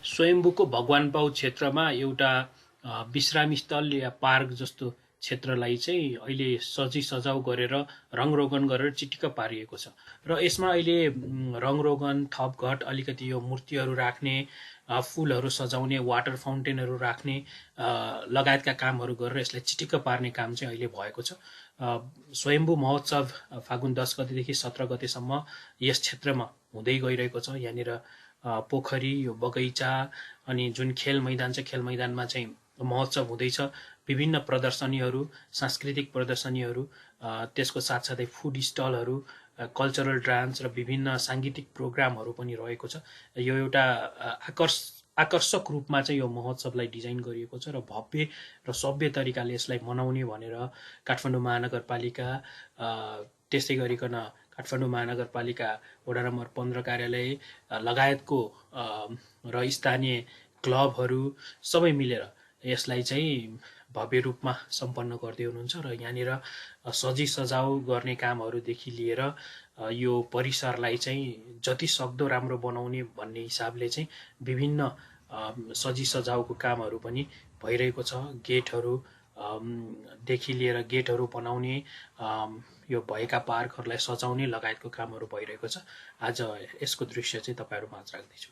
स्वयम्भूको भगवानबाउ क्षेत्रमा एउटा विश्रामी स्थल या पार्क जस्तो क्षेत्रलाई चाहिँ अहिले सजाउ गरेर रङरोगन गरेर चिटिक्क पारिएको छ र यसमा अहिले रङरोगन थपघट अलिकति यो मूर्तिहरू राख्ने फुलहरू सजाउने वाटर फाउन्टेनहरू राख्ने लगायतका कामहरू गरेर यसलाई चिटिक्क पार्ने काम चाहिँ अहिले भएको छ। स्वयम्भू महोत्सव फागुन 10 गतेदेखि 17 गतेसम्म यस क्षेत्रमा हुँदै गइरहेको छ। यहाँनिर पोखरी यो बगैँचा अनि जुन खेल मैदान छ खेल मैदानमा चाहिँ महोत्सव हुँदैछ। विभिन्न प्रदर्शनीहरू सांस्कृतिक प्रदर्शनीहरू त्यसको साथसाथै फुड स्टलहरू कल्चरल डान्स र विभिन्न साङ्गीतिक प्रोग्रामहरू पनि रहेको छ। यो एउटा आकर्षक रूपमा चाहिँ यो महोत्सवलाई डिजाइन गरिएको छ र भव्य र सभ्य तरिकाले यसलाई मनाउने भनेर काठमाडौँ महानगरपालिका त्यसै गरिकन काठमाडौँ महानगरपालिका वडा नम्बर 15 कार्यालय लगायतको र स्थानीय क्लबहरू सबै मिलेर यसलाई चाहिँ भव्य रूपमा सम्पन्न गर्दै हुनुहुन्छ र यहाँनिर सजाउ गर्ने कामहरूदेखि लिएर यो परिसरलाई चाहिँ जति सक्दो राम्रो बनाउने भन्ने हिसाबले चाहिँ विभिन्न सजाउको कामहरू पनि भइरहेको छ। गेटहरू देखि लिएर गेटहरू बनाउने यो भएका पार्कहरूलाई सजाउने लगायतको कामहरू भइरहेको छ। आज यसको दृश्य चाहिँ तपाईहरु माझ राख्दैछु।